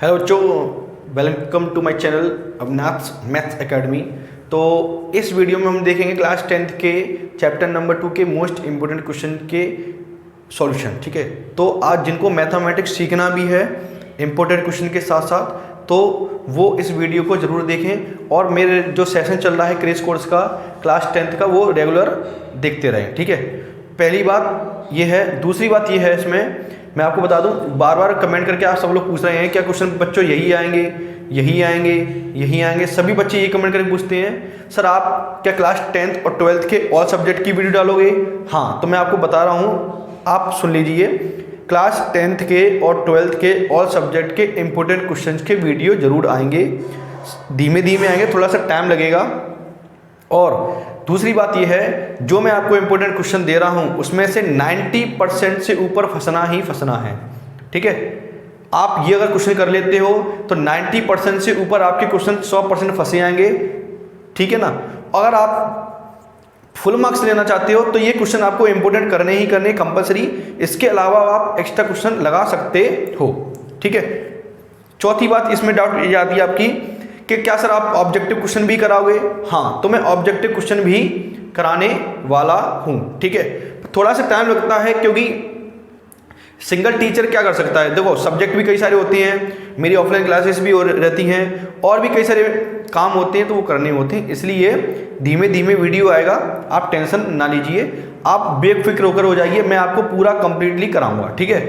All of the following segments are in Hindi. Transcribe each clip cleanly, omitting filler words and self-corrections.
हेलो बच्चों, welcome to my channel Avinash maths academy. तो इस वीडियो में हम देखेंगे क्लास 10th के चैप्टर नंबर 2 के मोस्ट इम्पोर्टेंट क्वेश्चन के सॉल्यूशन। ठीक है, तो आज जिनको मैथमेटिक्स सीखना भी है इम्पोर्टेंट क्वेश्चन के साथ साथ, तो वो इस वीडियो को ज़रूर देखें और मेरे जो सेशन चल रहा है क्रेश कोर्स का क्लास 10th का वो रेगुलर देखते रहें। ठीक है, पहली बात ये है। दूसरी बात ये है, इसमें मैं आपको बता दूं, बार बार कमेंट करके आप सब लोग पूछ रहे हैं क्या क्वेश्चन बच्चों यही आएंगे, यही आएंगे, यही आएंगे। सभी बच्चे ये कमेंट करके पूछते हैं सर आप क्या क्लास 10th और 12th के ऑल सब्जेक्ट की वीडियो डालोगे। हाँ, तो मैं आपको बता रहा हूँ, आप सुन लीजिए। क्लास 10th के और 12th के ऑल सब्जेक्ट के इम्पोर्टेंट क्वेश्चन के वीडियो ज़रूर आएंगे, धीमे धीमे आएंगे, थोड़ा सा टाइम लगेगा। और दूसरी बात यह है, जो मैं आपको इम्पोर्टेंट क्वेश्चन दे रहा हूं उसमें से 90% से ऊपर फंसना ही फंसना है। ठीक है, आप ये अगर क्वेश्चन कर लेते हो तो 90% से ऊपर आपके क्वेश्चन 100% फंसे आएंगे। ठीक है ना। अगर आप फुल मार्क्स लेना चाहते हो तो ये क्वेश्चन आपको इम्पोर्टेंट करने ही करने कंपलसरी। इसके अलावा आप एक्स्ट्रा क्वेश्चन लगा सकते हो। ठीक है। चौथी बात इसमें डाउट ये आती है आपकी कि क्या सर आप ऑब्जेक्टिव क्वेश्चन भी कराओगे। हाँ, तो मैं ऑब्जेक्टिव क्वेश्चन भी कराने वाला हूँ। ठीक है, थोड़ा सा टाइम लगता है क्योंकि सिंगल टीचर क्या कर सकता है। देखो, सब्जेक्ट भी कई सारे होते हैं, मेरी ऑफलाइन क्लासेस भी रहती हैं और भी कई सारे काम होते हैं तो वो करने होते हैं, इसलिए धीमे धीमे वीडियो आएगा। आप टेंशन ना लीजिए, आप बेफिक्र होकर हो जाइए, मैं आपको पूरा कंप्लीटली कराऊंगा। ठीक है।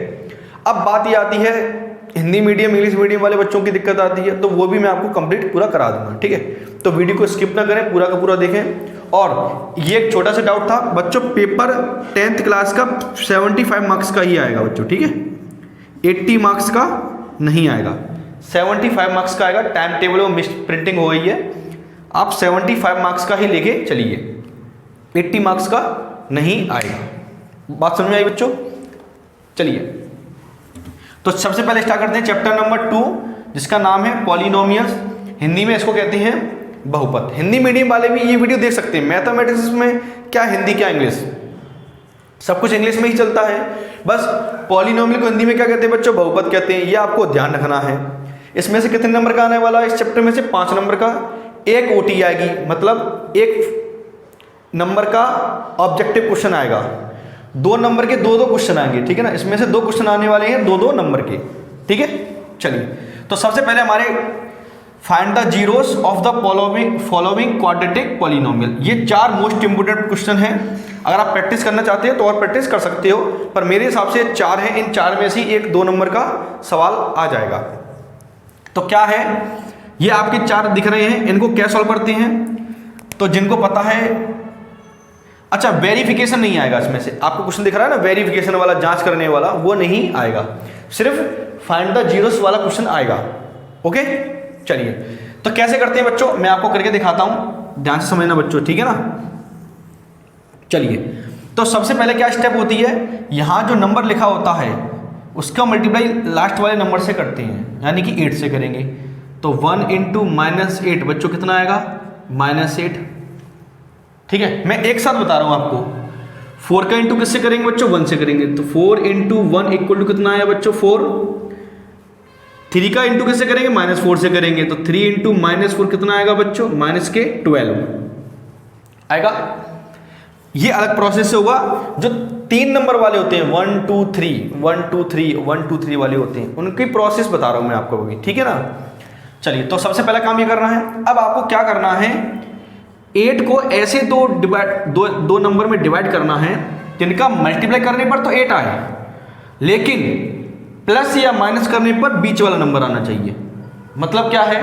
अब बात ये आती है हिंदी मीडियम इंग्लिश मीडियम वाले बच्चों की दिक्कत आती है, तो वो भी मैं आपको कंप्लीट पूरा करा दूंगा। ठीक है, तो वीडियो को स्किप ना करें, पूरा का पूरा देखें। और ये एक छोटा सा डाउट था बच्चों, पेपर 10th क्लास का 75 मार्क्स का ही आएगा बच्चों। ठीक है, 80 मार्क्स का नहीं आएगा, 75 मार्क्स का आएगा। टाइम टेबल में मिस प्रिंटिंग हो गई है, आप 75 मार्क्स का ही लेके चलिए, 80 मार्क्स का नहीं आएगा। बात समझ में आई बच्चों। चलिए, तो सबसे पहले स्टार्ट करते हैं चैप्टर नंबर 2 जिसका नाम है पॉलिनोमियल्स। हिंदी में इसको कहते हैं बहुपद। हिंदी मीडियम वाले भी ये वीडियो देख सकते हैं। मैथमेटिक्स में क्या हिंदी क्या इंग्लिश, सब कुछ इंग्लिश में ही चलता है। बस पॉलिनोमियल को हिंदी में क्या कहते हैं बच्चों, बहुपद कहते हैं। ये आपको ध्यान रखना है। इसमें से कितने नंबर का आने वाला है इस चैप्टर में से, 5 नंबर का। एक ओटी आएगी, मतलब 1 नंबर का ऑब्जेक्टिव क्वेश्चन आएगा। 2 नंबर के 2 क्वेश्चन आएंगे। ठीक है ना, इसमें से 2 क्वेश्चन आने वाले हैं 2 नंबर के। ठीक है, चलिए, तो सबसे पहले हमारे find the zeros of the following quadratic polynomial. ये 4 मोस्ट इंपोर्टेंट क्वेश्चन हैं। अगर आप प्रैक्टिस करना चाहते हैं तो और प्रैक्टिस कर सकते हो, पर मेरे हिसाब से 4 हैं। इन 4 में से ही 1-2 नंबर का सवाल आ जाएगा। तो क्या है, ये आपके 4 दिख रहे हैं, इनको क्या सॉल्व करते हैं। तो जिनको पता है, अच्छा वेरिफिकेशन नहीं आएगा इसमें से, आपको क्वेश्चन दिख रहा है ना वेरिफिकेशन वाला, जांच करने वाला, वो नहीं आएगा, सिर्फ फाइंड द जीरोस वाला क्वेश्चन आएगा। ओके, चलिए, तो कैसे करते हैं बच्चों, मैं आपको करके दिखाता हूं, ध्यान से समझना बच्चों। ठीक है ना। चलिए, तो सबसे पहले क्या स्टेप होती है, यहां जो नंबर लिखा होता है उसका मल्टीप्लाई लास्ट वाले नंबर से करते हैं, यानी कि 8 से करेंगे। तो 1 इंटू -8 बच्चों कितना आएगा, -8। ठीक है, मैं एक साथ बता रहा हूं आपको। 4 का इंटू किससे करेंगे बच्चों, 1 से करेंगे। तो 4 इंटू 1 इक्वल टू कितना आया बच्चों, 4। 3 का इंटू किससे करेंगे, -4 से करेंगे। तो 3 इंटू -4 कितना आएगा बच्चों, -12 आएगा। ये अलग प्रोसेस से होगा। जो 3 नंबर वाले होते हैं, 1 2 3 1 2 3 1 2 3 वाले होते हैं, उनकी प्रोसेस बता रहा हूं मैं आपको अभी। ठीक है ना। चलिए, तो सबसे पहला काम ये करना है। अब आपको क्या करना है, 8 को ऐसे दो नंबर में डिवाइड करना है जिनका मल्टीप्लाई करने पर तो 8 आए, लेकिन प्लस या माइनस करने पर बीच वाला नंबर आना चाहिए। मतलब क्या है,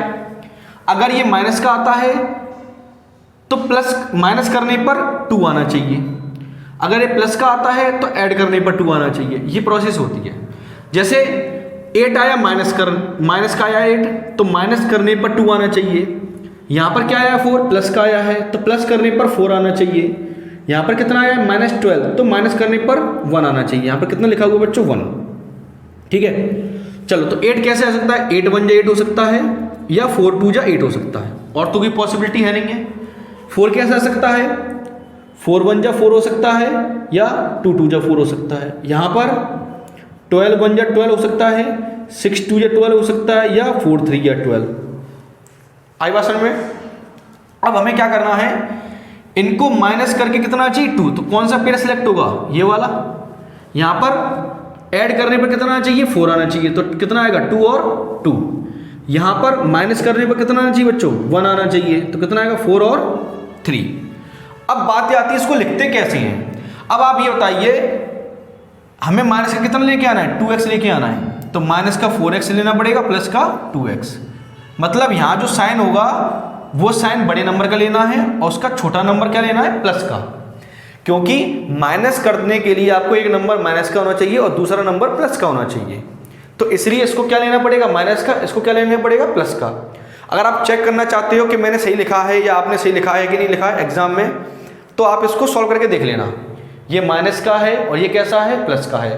अगर ये माइनस का आता है तो प्लस माइनस करने पर 2 आना चाहिए, अगर ये प्लस का आता है तो ऐड करने पर 2 आना चाहिए। ये प्रोसेस होती है। जैसे 8 आया, माइनस का आया 8, तो माइनस करने पर 2 आना चाहिए। यहां पर क्या आया, 4, प्लस का आया है तो प्लस करने पर 4 आना चाहिए। यहां पर कितना आया, -12, तो माइनस करने पर 1 आना चाहिए। यहां पर कितना लिखा हुआ बच्चों, 1। ठीक है, चलो, तो 8 कैसे आ सकता है, 8 1 जा 8 हो सकता है, या 4 2 जा 8 हो सकता है, और तो कोई पॉसिबिलिटी है नहीं है। 4 कैसे आ सकता है, 4 1 जा 4 हो सकता है, या 2 2 जा 4 हो सकता है। यहां पर 12 1 या 12 हो सकता है, 6 2 या 12 हो सकता है, या 4 3 या 12। आई बात समझ में? अब हमें क्या करना है, इनको माइनस करके कितना चाहिए 2, तो कौन सा पेयर सिलेक्ट होगा, ये वाला। यहां पर ऐड करने पर कितना आना चाहिए, 4 आना चाहिए, तो कितना आएगा 2 और 2। यहां पर माइनस करने पर कितना आना चाहिए बच्चों, 1 आना चाहिए, तो कितना आएगा 4 और 3। अब बात आती है इसको लिखते कैसे हैं। अब आप ये बताइए, हमें माइनस का कितना लेके आना है, 2x लेके आना है, तो माइनस का 4x लेना पड़ेगा प्लस का 2x। मतलब यहां जो साइन होगा वो साइन बड़े नंबर का लेना है और उसका छोटा नंबर क्या लेना है, प्लस का। क्योंकि माइनस करने के लिए आपको एक नंबर माइनस का होना चाहिए और दूसरा नंबर प्लस का होना चाहिए, तो इसलिए इसको क्या लेना पड़ेगा, माइनस का, इसको क्या लेना पड़ेगा, प्लस का। अगर आप चेक करना चाहते हो कि मैंने सही लिखा है या आपने सही लिखा है कि नहीं लिखा है एग्जाम में, तो आप इसको सॉल्व करके देख लेना। ये माइनस का है और ये कैसा है, प्लस का है,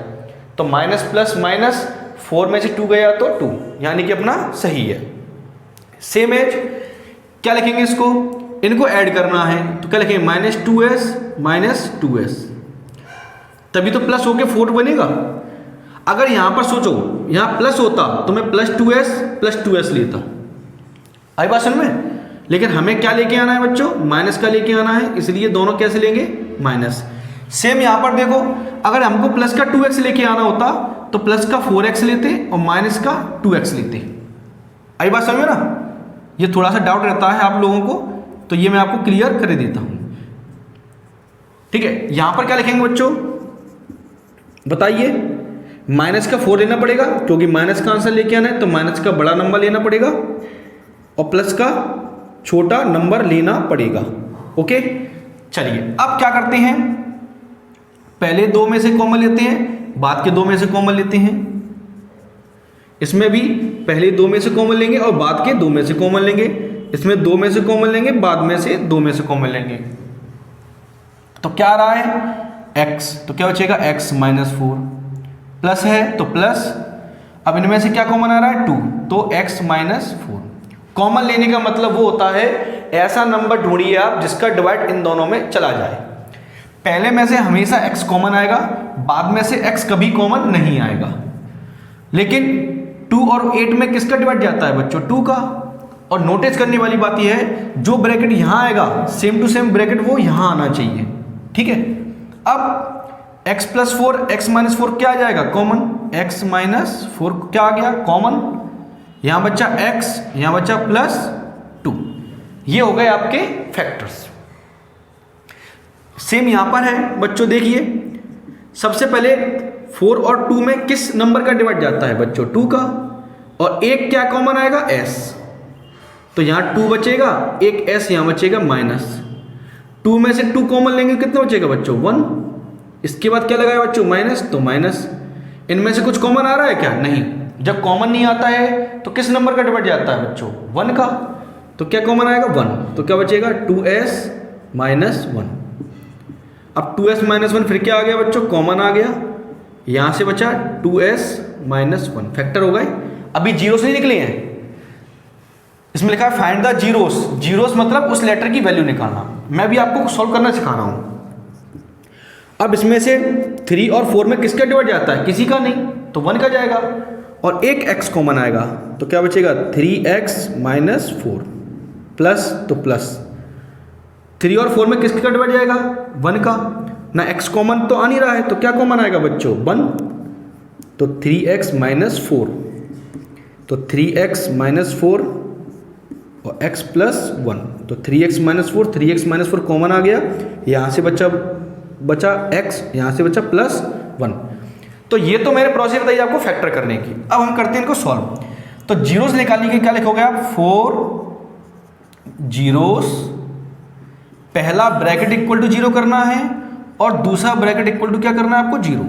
तो माइनस प्लस माइनस, 4 में से 2 गया तो 2, यानी कि अपना सही है। सेम एज क्या लिखेंगे, इसको इनको ऐड करना है, तो क्या लिखेंगे, माइनस 2s, तभी तो प्लस होके 4 बनेगा। अगर यहां पर सोचो, यहां प्लस होता तो मैं प्लस 2s लेता। आई बात समझ में? लेकिन हमें क्या लेके आना है बच्चों, माइनस का लेके आना है, इसलिए दोनों कैसे लेंगे, माइनस। सेम यहां पर देखो, अगर हमको प्लस का 2x लेके आना होता तो प्लस का 4x लेते और माइनस का 2x लेते। आई बात समझ में ना? ये थोड़ा सा डाउट रहता है आप लोगों को, तो ये मैं आपको क्लियर कर देता हूं। ठीक है, यहां पर क्या लिखेंगे बच्चों, बताइए। माइनस का 4 लेना पड़ेगा, क्योंकि माइनस का आंसर लेके आना है, तो माइनस का बड़ा नंबर लेना पड़ेगा और प्लस का छोटा नंबर लेना पड़ेगा। ओके, चलिए अब क्या करते हैं, पहले 2 में से कॉमन लेते हैं, बाद के 2 में से कॉमन लेते हैं। इसमें भी पहले 2 में से कॉमन लेंगे और बाद के 2 में से कॉमन लेंगे। इसमें 2 में से कॉमन लेंगे, बाद में से 2 में से कॉमन लेंगे। तो क्या आ रहा है, x, तो क्या बचेगा x माइनस 4, प्लस है तो प्लस, अब इनमें से क्या कॉमन आ रहा है 2, तो x माइनस 4। कॉमन लेने का मतलब वो होता है ऐसा नंबर ढूंढिए आप जिसका डिवाइड इन दोनों में चला जाए। पहले में से हमेशा x कॉमन आएगा, बाद में से x कभी कॉमन नहीं आएगा। लेकिन 2 और 8 में किसका डिवाइड जाता है बच्चों, 2 का। और नोटिस करने वाली बात यह है, जो ब्रैकेट यहां आएगा सेम टू सेम ब्रैकेट वो यहां आना चाहिए। ठीक है, अब x प्लस 4 x माइनस 4 क्या आ जाएगा, कॉमन, x माइनस 4 क्या आ गया, कॉमन। यहां बच्चा x, यहां बच्चा प्लस 2, ये हो गए आपके फैक्टर्स। सेम यहां पर है बच्चों, देखिए सबसे पहले 4 और 2 में किस नंबर का डिवाइड जाता है बच्चों, 2 का, और एक क्या कॉमन आएगा, s, तो यहां 2 बचेगा, एक s यहां बचेगा माइनस। 2 में से 2 कॉमन लेंगे, कितना बचेगा बच्चों, 1। इसके बाद क्या लगाया बच्चों, माइनस, तो माइनस। इनमें से कुछ कॉमन आ रहा है क्या, नहीं। जब कॉमन नहीं आता है तो किस नंबर का डिवाइड जाता है बच्चों, 1 का, तो क्या कॉमन आएगा, 1, तो क्या बचेगा 2s माइनस 1। अब 2s माइनस 1 फिर क्या आ गया बच्चों, कॉमन आ गया, यहां से बचा 2s माइनस 1, फैक्टर हो गए। अभी जीरोस नहीं निकले हैं, इसमें लिखा है फाइंड द जीरोस। जीरोस मतलब उस लेटर की वैल्यू निकालना, मैं भी आपको सॉल्व करना सिखा रहा हूं। अब इसमें से 3 और 4 में किसका डिवाइड जाता है, किसी का नहीं, तो 1 का जाएगा, और एक x कॉमन आएगा, तो क्या बचेगा 3x माइनस 4, प्लस तो प्लस। 3 और 4 में किसका डिवाइड जाएगा, 1 का, ना x कॉमन तो आ नहीं रहा है, तो क्या कॉमन आएगा बच्चों, 1, तो 3x माइनस 4, तो 3x माइनस 4 और x प्लस 1, तो 3x minus 4, 3x minus 4 common आ गया, यहाँ से बचा x, यहाँ से बचा प्लस 1। तो ये तो मैंने प्रोसेस बताई आपको फैक्टर करने की। अब हम करते हैं इनको सॉल्व। तो जीरोस निकालने के क्या लिखोगे आप, 4 जीरोस, पहला ब्रैकेट इक्वल टू 0 करना है और दूसरा ब्रैकेट इक्वल टू क्या करना है आपको, 0।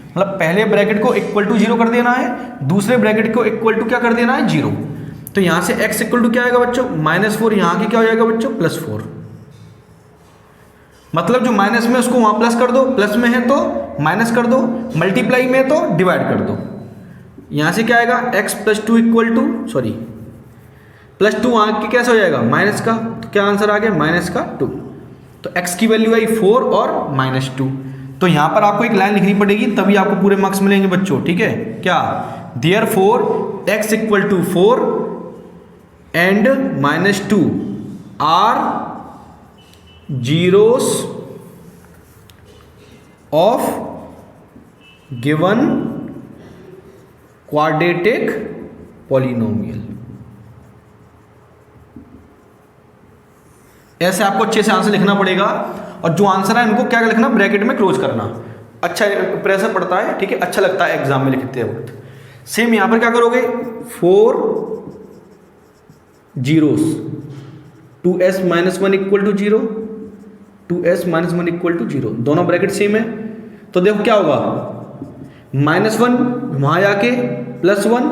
मतलब पहले ब्रैकेट को इक्वल टू 0 कर देना है, दूसरे ब्रैकेट को इक्वल टू क्या कर देना है, 0। तो यहां से x इक्वल टू क्या आएगा बच्चों, -4, यहां के क्या हो जाएगा बच्चों, +4। मतलब जो माइनस में उसको वहां प्लस कर दो, प्लस में है तो माइनस कर दो, मल्टीप्लाई में तो डिवाइड कर दो। यहां से क्या आएगा, x plus 2 equal to, sorry +2 वहां के कैसे हो जाएगा, माइनस का, तो क्या आंसर आ गया, -2। तो x की वैल्यू आई 4 और -2, तो यहां पर आपको एक लाइन लिखनी पड़ेगी, तभी आपको पूरे मार्क्स मिलेंगे बच्चों, ठीक है। क्या, therefore x equal to 4 and -2 are zeros of given quadratic polynomial. ऐसे आपको अच्छे से आंसर लिखना पड़ेगा, और जो आंसर है इनको क्या लिखना, ब्रैकेट में क्लोज करना। अच्छा प्रेशर पड़ता है, ठीक है, अच्छा लगता है एग्जाम में लिखते वक्त। सेम यहां पर क्या करोगे, 4 zeros 2s - 1 equal to 0, 2s - 1 equal to 0, दोनों ब्रैकेट सेम है। तो देखो क्या होगा, -1 वहां जाके +1,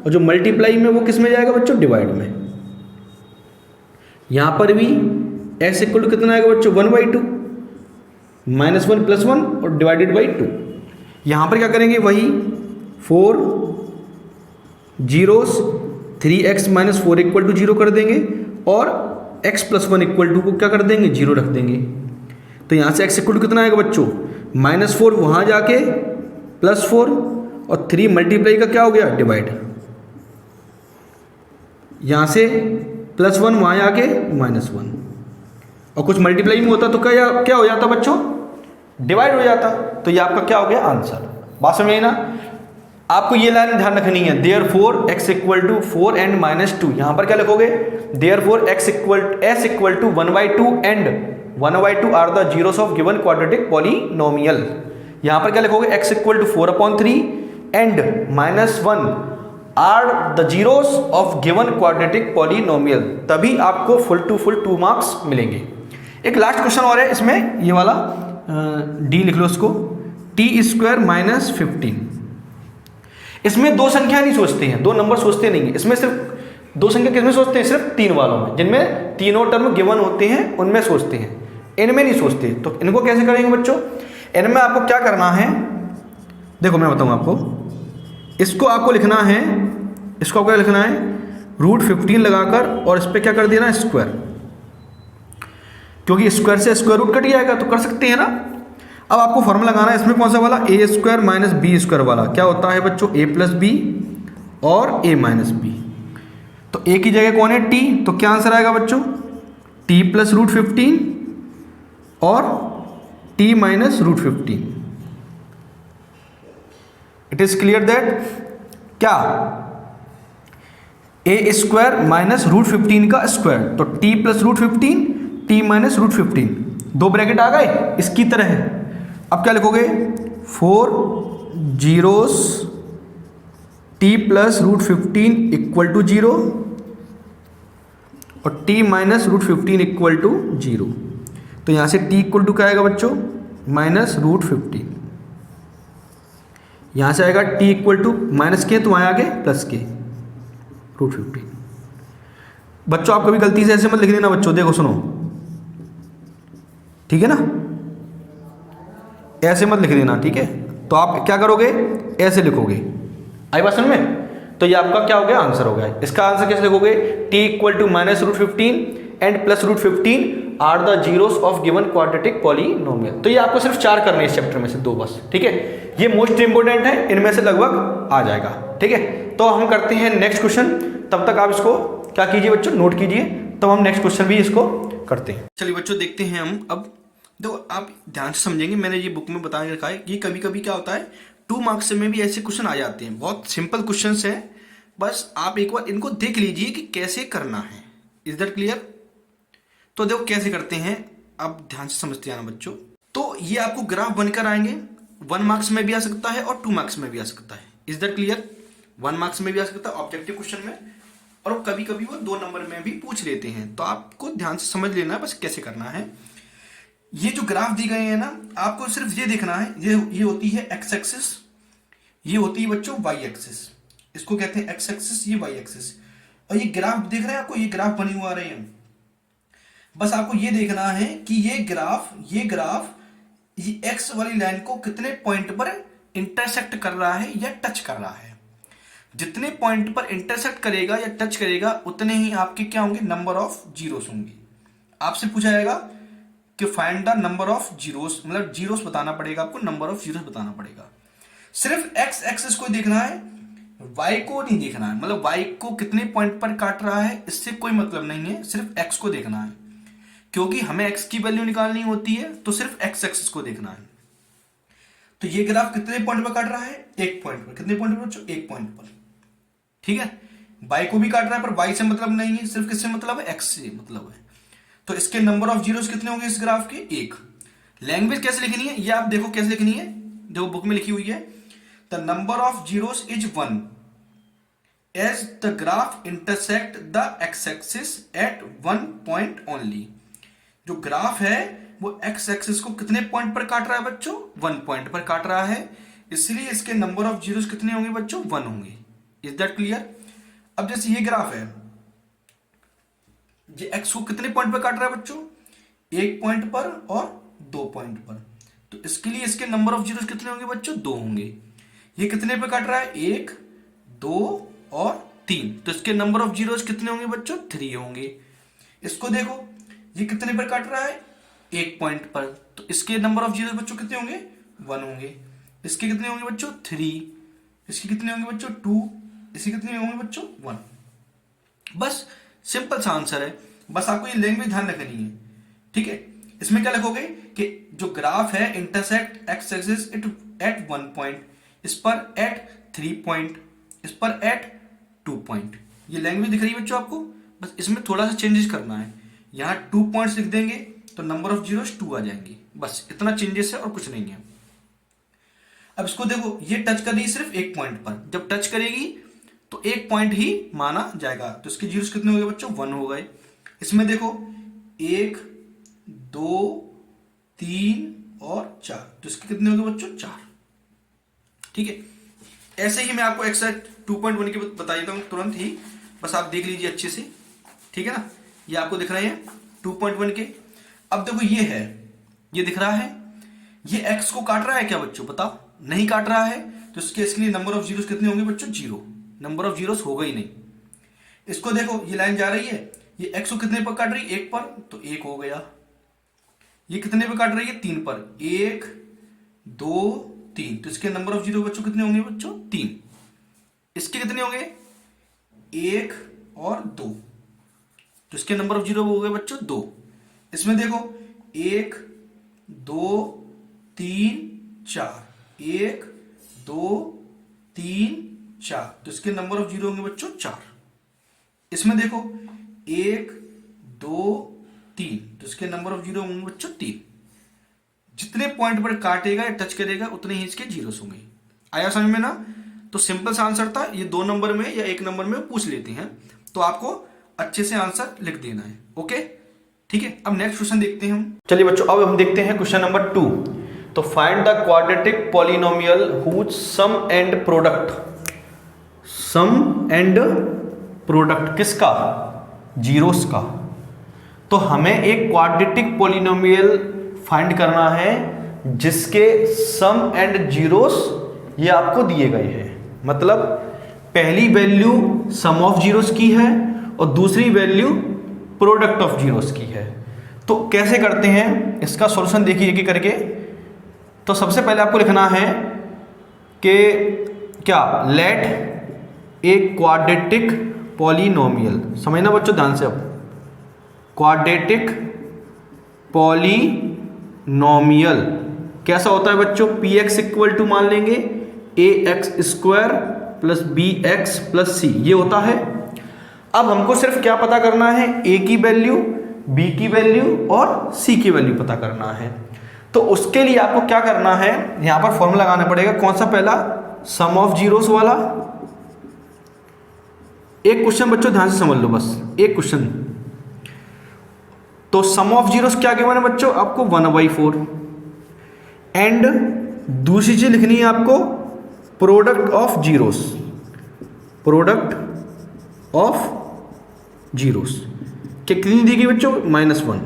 और जो मल्टीप्लाई में वो किस में जाएगा बच्चों, डिवाइड में। यहां पर भी x इक्वल टू कितना आएगा बच्चों, 1/2, -1 + 1 और डिवाइडेड बाई 2। यहां पर क्या करेंगे, वही 4 जीरोस 3x - 4 इक्वल टू 0 कर देंगे, और x + 1 इक्वल टू को क्या कर देंगे, 0 रख देंगे। तो यहां से x इक्वल टू कितना आएगा बच्चों, -4 वहां जाके +4, और 3 मल्टीप्लाई का क्या हो गया, डिवाइड। यहां से +1 वहां जाके -1, और कुछ मल्टीप्लाई में होता तो क्या हो जाता बच्चों, डिवाइड हो जाता। तो ये आपका क्या हो गया, आंसर। बात समझ आई ना। आपको ये लाइन ध्यान रखनी है, therefore x equal to 4 and -2। यहां पर क्या लिखोगे, therefore s equal to 1/2 and 1/2 are the zeros of given quadratic polynomial. यहां पर क्या लिखोगे, x equal to 4/3 and -1 are the zeros of given quadratic polynomial. तभी आपको फुल टू फुल 2 मार्क्स मिलेंगे। एक लास्ट क्वेश्चन और है इसमें, ये वाला डी लिख लो इसको, t² - 15। इसमें दो संख्या नहीं सोचते हैं, दो नंबर सोचते नहीं है। इसमें सिर्फ दो संख्या किसमें सोचते हैं, सिर्फ 3 वालों में, जिनमें तीनों टर्म गिवन होते हैं उनमें सोचते हैं, इनमें नहीं सोचते। तो इनको कैसे करेंगे बच्चों, इनमें आपको क्या करना है, देखो मैं बताऊँ आपको। इसको आपको लिखना है, इसको आपको क्या लिखना है, √15 लगाकर, और इस पर क्या कर देना, स्क्वायर, क्योंकि स्क्वायर से स्क्वायर रूट कट जाएगा, तो कर सकते हैं ना। अब आपको फॉर्मूला लगाना है इसमें, कौन सा वाला, a² - b² वाला। क्या होता है बच्चों, a + b और a - b। तो a की जगह कौन है, t, तो क्या आंसर आएगा बच्चों, t + √15 और t - √15। It is clear that, क्या, a² - √15 का स्क्वायर, तो t + √15, t - √15, दो ब्रैकेट आ गए इसकी तरह। अब क्या लिखोगे, 4 जीरोस t + √15 इक्वल टू 0 और t - √15 इक्वल टू 0। तो यहां से t इक्वल टू क्या आएगा बच्चों, -√15। यहां से आएगा t इक्वल टू माइनस के, तो वहां आगे प्लस के, √15। बच्चों आप कभी गलती से ऐसे मत लिख देना बच्चों, देखो सुनो, ठीक है ना, ऐसे मत लिख देना, ठीक है। तो आप क्या करोगे, ऐसे लिखोगे, आई बात समझ में। तो ये आपका क्या हो गया, आंसर हो गया। इसका आंसर कैसे लिखोगे, t equal to -√15 and +√15 are the zeros of given quadratic polynomial. तो ये आपको सिर्फ 4 करने हैं इस चैप्टर में से, 2 बस, ठीक है। ये मोस्ट इंपोर्टेंट है, इनमें से लगभग आ जाएगा, ठीक है। तो हम करते हैं नेक्स्ट क्वेश्चन, तब तक आप इसको क्या कीजिए बच्चों, नोट कीजिए, तब हम नेक्स्ट क्वेश्चन भी इसको करते हैं। चलिए बच्चों देखते हैं हम। अब देखो आप ध्यान से समझेंगे, मैंने ये बुक में बता रखा है, ये कभी कभी क्या होता है 2 मार्क्स में भी ऐसे क्वेश्चन आ जाते हैं। बहुत सिंपल क्वेश्चन है, बस आप एक बार इनको देख लीजिए कि कैसे करना है। Is that clear. तो देखो कैसे करते हैं, आप ध्यान से समझते आना बच्चों। तो ये आपको ग्राफ बनकर आएंगे, 1 मार्क्स में भी आ सकता है और 2 मार्क्स में भी आ सकता है। इज दैट क्लियर, 1 मार्क्स में भी आ सकता है ऑब्जेक्टिव क्वेश्चन में, और कभी कभी वो 2 नंबर में भी पूछ लेते हैं। तो आपको ध्यान से समझ लेना है बस कैसे करना है। ये जो ग्राफ दी गए हैं ना, आपको सिर्फ ये देखना है, ये होती है एक्स एक्सिस, ये होती है बच्चों वाई एक्सिस, इसको कहते हैं एक्स एक्सिस, ये वाई एक्सिस। और ये ग्राफ देख रहे हैं आपको, ये ग्राफ बने हुए आ रहे हैं। बस आपको ये देखना है कि ये ग्राफ ये एक्स वाली लाइन को कितने पॉइंट पर इंटरसेक्ट कर रहा है या टच कर रहा है। जितने पॉइंट पर इंटरसेक्ट करेगा या टच करेगा, उतने ही आपके क्या होंगे, नंबर ऑफ जीरोस होंगे। आपसे पूछा जाएगा कि find the number of zeros, मतलब जीरोस बताना पड़ेगा आपको, नंबर ऑफ जीरोस बताना पड़ेगा। सिर्फ एक्स एक्सिस को देखना है, वाई को नहीं देखना है, मतलब वाई को कितने पॉइंट पर काट रहा है इससे कोई मतलब नहीं है, सिर्फ एक्स को देखना है, क्योंकि हमें एक्स की वैल्यू निकालनी होती है तो सिर्फ एक्स एक्सिस को देखना है। तो ये ग्राफ कितने पॉइंट पर काट रहा है, एक पॉइंट पर। कितने पॉइंट पर बच्चों, एक पॉइंट पर, ठीक है। वाई को भी काट रहा है पर वाई से मतलब नहीं है, सिर्फ किससे मतलब है, एक्स से मतलब है। तो इसके नंबर ऑफ जीरोस कितने होंगे इस ग्राफ के, एक। लैंग्वेज कैसे लिखनी है ये आप देखो कैसे लिखनी है, देखो बुक में लिखी हुई है, the number of zeros is 1 as the graph intersect the X axis at 1 point only. जो ग्राफ है वो एक्स एक्सिस को कितने पॉइंट पर काट रहा है बच्चों, 1 पॉइंट पर काट रहा है, इसलिए इसके नंबर ऑफ जीरोस कितने होंगे बच्चों, 1 होंगे। Is that clear. अब जैसे ये ग्राफ है, ये एक्स को कितने पॉइंट पर काट रहा है बच्चों, 1 पॉइंट पर और 2 पॉइंट पर, तो इसके लिए इसके नंबर ऑफ जीरोस कितने होंगे बच्चों, 2 होंगे। ये कितने पे काट रहा है, 1, 2 और 3, तो इसके नंबर ऑफ जीरोस कितने होंगे बच्चों, 3 होंगे। इसको देखो, ये कितने पर काट रहा है, 1 पॉइंट पर, तो इसके नंबर ऑफ जीरोस बच्चों कितने होंगे, 1 होंगे। इसके कितने होंगे बच्चों, 3, इसके कितने होंगे बच्चों, 2, इसके कितने होंगे बच्चों, 1। बस सिंपल सा आंसर है, बस आपको ये लैंग्वेज ध्यान रखनी है, ठीक है। इसमें क्या लिखोगे कि जो ग्राफ है intersect x axis at 1 point, इस पर एट 3 पॉइंट, इस पर एट 2 पॉइंट। ये लैंग्वेज दिख रही है बच्चों आपको, बस इसमें थोड़ा सा चेंजेस करना है। यहां 2 पॉइंट्स लिख देंगे तो नंबर ऑफ जीरोस 2 आ जाएंगे, बस इतना चेंजेस है और कुछ नहीं है। अब इसको देखो, ये टच कर रही है सिर्फ 1 पॉइंट पर, जब टच करेगी तो 1 पॉइंट ही माना जाएगा, तो इसके जीरोस कितने हो गए बच्चों, 1 हो गए। इसमें देखो 1, 2, 3 और 4, तो इसके कितने हो गए बच्चों, 4, ठीक है। ऐसे ही मैं आपको एक्सैक्ट 2.1 के बता देता हूं तुरंत ही, बस आप देख लीजिए अच्छे से, ठीक है ना। ये आपको दिख रहे हैं 2.1 के। अब देखो ये है, ये दिख रहा है, ये एक्स को काट रहा है क्या बच्चों, बताओ, नहीं काट रहा है, तो इसके लिए नंबर ऑफ जीरोस कितने होंगे बच्चों, 0, नंबर ऑफ जीरोस होगा ही नहीं। इसको देखो, ये लाइन जा रही है, ये एक्स को कितने पर काट रही है, 1 पर, तो 1 हो गया। ये कितने पर काट रही है, 3 पर, 1, 2, 3, तो इसके नंबर ऑफ जीरो बच्चों कितने होंगे बच्चों, 3। इसके कितने होंगे, 1 और 2, तो इसके नंबर ऑफ जीरो हो गए बच्चों 2। इसमें देखो 1, 2, 3, 4, 1, 2, 3, 4, तो इसके नंबर ऑफ जीरो होंगे बच्चों 4। इसमें देखो 1, 2, 3, तो इसके नंबर ऑफ जीरो होंगे बच्चों 3। जितने पॉइंट पर काटेगा या टच करेगा उतने ही इसके जीरोस होंगे। आया समझ में ना। तो सिंपल सा आंसर था, ये 2 नंबर में या 1 नंबर में पूछ लेते हैं, तो आपको अच्छे से आंसर लिख देना है। ओके, ठीक है। अब नेक्स्ट क्वेश्चन देखते हैं हम। चलिए बच्चों, अब हम देखते हैं क्वेश्चन नंबर 2। तो find the quadratic polynomial whose sum and product, sum and product किसका, जीरोस का। तो हमें एक क्वाड्रेटिक पॉलिनोमियल फाइंड करना है जिसके सम एंड जीरोस ये आपको दिए गए हैं, मतलब पहली वैल्यू सम ऑफ जीरोस की है और दूसरी वैल्यू प्रोडक्ट ऑफ जीरोस की है। तो कैसे करते हैं इसका सॉल्यूशन, देखिए एक एक करके। तो सबसे पहले आपको लिखना है कि क्या, लेट ए क्वाड्रेटिक पॉलिनोमियल, समझना बच्चों ध्यान से। अब क्वाड्रेटिक पॉलिनोमियल कैसा होता है बच्चों, पी एक्स इक्वल टू मान लेंगे A X square plus B X plus C, ये होता है। अब हमको सिर्फ क्या पता करना है, ए की वैल्यू, बी की वैल्यू और सी की वैल्यू पता करना है। तो उसके लिए आपको क्या करना है, यहां पर फॉर्मूला लगाना पड़ेगा। कौन सा, पहला सम ऑफ जीरोस वाला। एक क्वेश्चन बच्चों ध्यान से समझ लो, बस एक क्वेश्चन। तो सम ऑफ जीरोस क्या गिवन है बच्चों आपको, 1/4। एंड दूसरी चीज लिखनी है आपको product of zeros, product of zeros कितनी दी गई बच्चों, -1।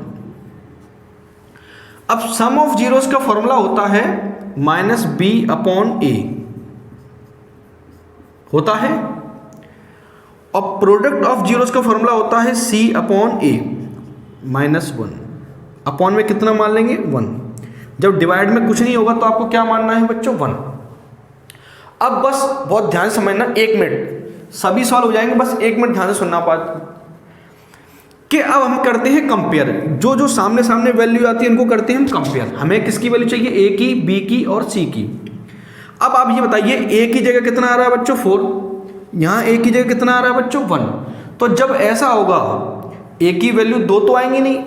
अब सम ऑफ जीरोस का फॉर्मूला होता है -b/a होता है, और प्रोडक्ट ऑफ जीरोस का फॉर्मूला होता है c/a -1। अपॉन में कितना मान लेंगे 1। जब डिवाइड में कुछ नहीं होगा तो आपको क्या मानना है बच्चों 1। अब बस बहुत ध्यान से समझना, 1 मिनट सभी सवाल हो जाएंगे, बस 1 मिनट ध्यान से सुनना पाते कि अब हम करते हैं कंपेयर। जो जो सामने सामने वैल्यू आती है इनको करते हैं हम कंपेयर। हमें किसकी वैल्यू चाहिए, ए की, बी की और सी की। अब आप ये बताइए ए की जगह कितना आ रहा है बच्चों 4, यहाँ ए की जगह कितना आ रहा है बच्चों 1। तो जब ऐसा होगा ए की वैल्यू 2 तो आएंगी नहीं,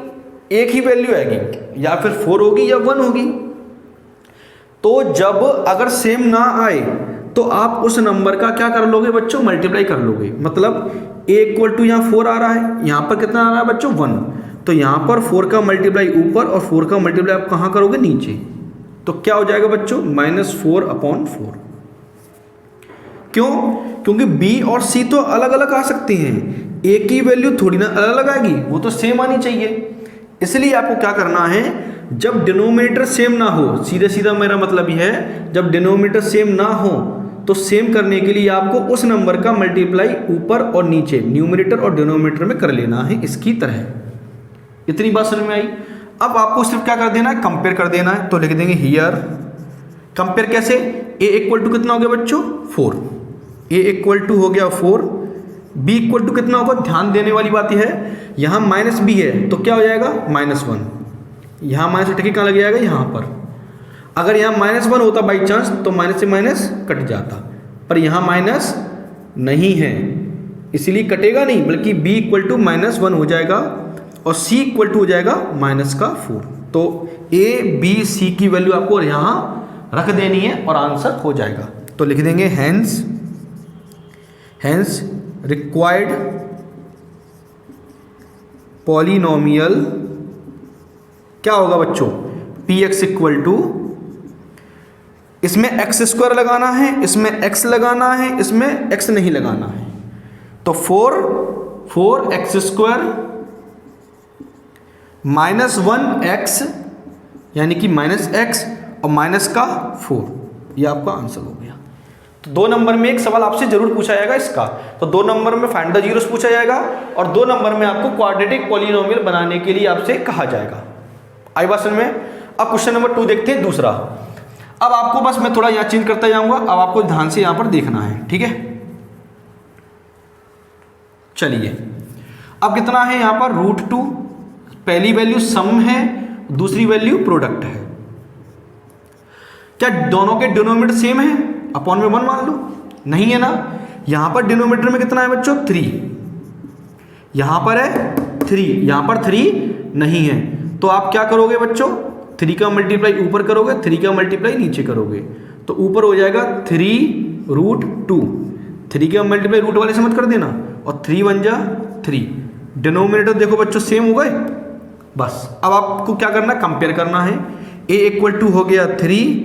एक ही वैल्यू आएगी, या फिर 4 होगी या 1 होगी। तो जब अगर सेम ना आए तो आप उस नंबर का क्या कर लोगे बच्चों, मल्टीप्लाई कर लोगे। मतलब ए इक्वल टू यहाँ 4 आ रहा है, यहाँ पर कितना आ रहा है बच्चों 1, तो यहाँ पर 4 का मल्टीप्लाई ऊपर और 4 का मल्टीप्लाई आप कहाँ करोगे, नीचे। तो क्या हो जाएगा बच्चों -4/4। क्यों, क्योंकि बी और सी तो अलग अलग आ सकते हैं, ए की वैल्यू थोड़ी ना अलग अलग आएगी, वो तो सेम आनी चाहिए। इसलिए आपको क्या करना है, जब डिनोमिनेटर सेम ना हो, सीधे सीधा मेरा मतलब ये है, जब डिनोमिनेटर सेम ना हो तो सेम करने के लिए आपको उस नंबर का मल्टीप्लाई ऊपर और नीचे, न्यूमरेटर और डिनोमिनेटर में कर लेना है, इसकी तरह। इतनी बात समझ में आई। अब आपको सिर्फ क्या कर देना है, कंपेयर कर देना है। तो लिख देंगे हियर कंपेयर कैसे, ए इक्वल टू कितना हो गया बच्चों 4, ए इक्वल टू हो गया 4, बी इक्वल टू कितना होगा, ध्यान देने वाली बात यह है यहाँ माइनस बी है तो क्या हो जाएगा -1, यहाँ माइनस टकी कहाँ लग जाएगा, यहाँ पर। अगर यहाँ -1 होता बाई चांस तो माइनस से माइनस कट जाता, पर यहाँ माइनस नहीं है इसलिए कटेगा नहीं, बल्कि b इक्वल टू -1 हो जाएगा और c इक्वल टू हो जाएगा -4। तो a b c की वैल्यू आपको यहाँ रख देनी है और आंसर हो जाएगा। तो लिख देंगे हैंस रिक्वायर्ड पॉलिनोमियल क्या होगा बच्चों, px इक्वल टू, इसमें x² लगाना है, इसमें x लगाना है, इसमें x नहीं लगाना है। तो 4x² -1x यानी कि -x और माइनस का 4, ये आपका आंसर हो गया। तो 2 नंबर में एक सवाल आपसे जरूर पूछा जाएगा इसका। तो 2 नंबर में फाइंड द जीरोस पूछा जाएगा और 2 नंबर में आपको क्वाड्रेटिक पॉलिनोमियल बनाने के लिए आपसे कहा जाएगा। आई बात समझ में। अब क्वेश्चन नंबर 2 देखते हैं, दूसरा। अब आपको बस मैं थोड़ा यहाँ चेंज करता जाऊंगा, अब आपको ध्यान से यहाँ पर देखना है, ठीक है। चलिए अब कितना है यहाँ पर √2, पहली वैल्यू सम है, दूसरी वैल्यू प्रोडक्ट है। क्या दोनों के डिनोमिनेटर सेम है, अपॉन में 1 मान लो, नहीं है ना। यहाँ पर डिनोमिनेटर में कितना है बच्चों 3, यहाँ पर है 3, यहाँ पर 3 नहीं है। तो आप क्या करोगे बच्चों, 3 का मल्टीप्लाई ऊपर करोगे, 3 का मल्टीप्लाई नीचे करोगे। तो ऊपर हो जाएगा 3√2, 3 का मल्टीप्लाई रूट वाले से मत कर देना, और 3 बन जा 3। डिनोमिनेटर देखो बच्चों सेम हो गए। बस अब आपको क्या करना, कंपेयर करना है। a इक्वल टू हो गया 3,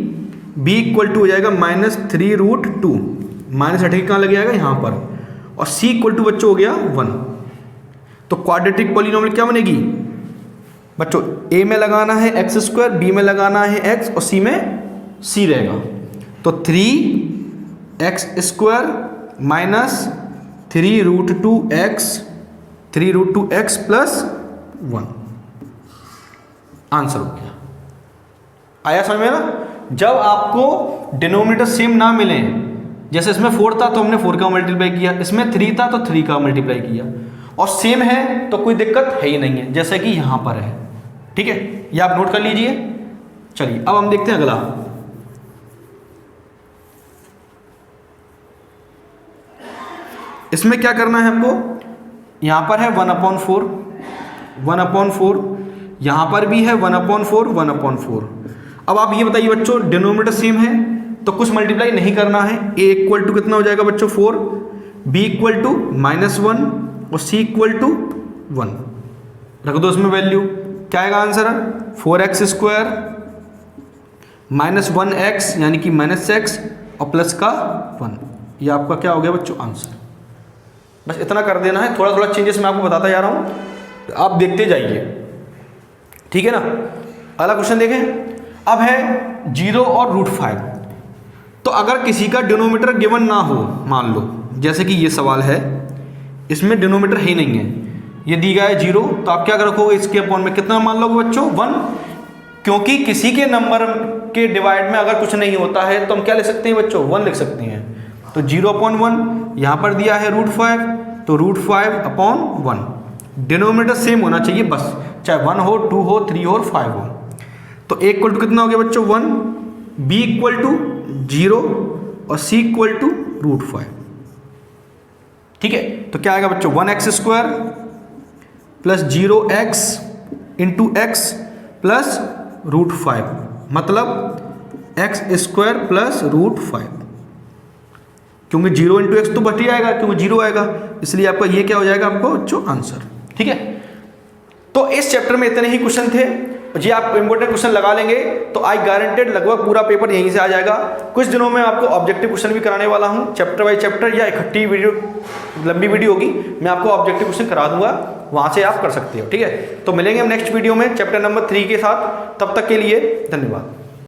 b इक्वल टू हो जाएगा -3√2, माइनस हट के कहाँ लग जाएगा यहाँ पर, और c इक्वल टू बच्चों हो गया 1। तो क्वाड्रेटिक पॉलिनोमियल क्या बनेगी बच्चों, a में लगाना है x², b में लगाना है x और c में c रहेगा। तो 3x² -3√2x + 1 आंसर हो गया। आया समझ में ना। जब आपको डिनोमिनेटर सेम ना मिले, जैसे इसमें 4 था तो हमने 4 का मल्टीप्लाई किया, इसमें 3 था तो 3 का मल्टीप्लाई किया, और सेम है तो कोई दिक्कत है ही नहीं है, जैसे कि यहाँ पर है, ठीक है। ये आप नोट कर लीजिए। चलिए अब हम देखते हैं अगला। इसमें क्या करना है आपको, यहाँ पर है 1/4, 1/4, यहाँ पर भी है 1/4, 1/4। अब आप ये बताइए बच्चों, डिनोमिनेटर सेम है तो कुछ मल्टीप्लाई नहीं करना है। a इक्वल टू कितना हो जाएगा बच्चों 4, b इक्वल टू -1 और c इक्वल टू 1 रख दो इसमें वैल्यू। क्या आएगा आंसर, 4x² -1x यानी कि -x और प्लस का 1, ये आपका क्या हो गया बच्चों आंसर। बस इतना कर देना है, थोड़ा थोड़ा चेंजेस मैं आपको बताता जा रहा हूँ, आप देखते जाइए, ठीक है ना। अगला क्वेश्चन देखें। अब है 0 और √5। तो अगर किसी का डिनोमिनेटर गिवन ना हो, मान लो जैसे कि ये सवाल है, इसमें डिनोमिनेटर ही नहीं है, ये दी गया है 0, तो आप क्या रखोगे इसके अपॉन में कितना मान लोगे बच्चों 1, क्योंकि किसी के नंबर के डिवाइड में अगर कुछ नहीं होता है तो हम क्या लिख सकते हैं बच्चों 1 लिख सकते हैं। तो 0/1 यहाँ पर दिया है √5, तो √5/1। डिनोमिनेटर सेम होना चाहिए बस, चाहे 1 हो 2 हो 3 हो और 5 हो। तो A इक्वल टू कितना हो गया बच्चों 1, B इक्वल टू 0 और C इक्वल टू √5। ठीक है, तो क्या आएगा बच्चों 1x² plus 0x into x plus √5, मतलब x² प्लस √5, क्योंकि 0 इंटू एक्स तो बट ही आएगा क्योंकि 0 आएगा, इसलिए आपका ये क्या हो जाएगा आपको बच्चों आंसर। ठीक है, तो इस चैप्टर में इतने ही क्वेश्चन थे। जी आप इंपॉर्टेंट क्वेश्चन लगा लेंगे तो आई गारंटेड लगभग पूरा पेपर यहीं से आ जाएगा। कुछ दिनों में आपको ऑब्जेक्टिव क्वेश्चन भी कराने वाला हूं, चैप्टर बाय चैप्टर या इकट्ठी वीडियो, लंबी वीडियो होगी, मैं आपको ऑब्जेक्टिव क्वेश्चन करा दूंगा, वहां से आप कर सकते हो। ठीक है, तो मिलेंगे हम नेक्स्ट वीडियो में चैप्टर नंबर 3 के साथ, तब तक के लिए धन्यवाद।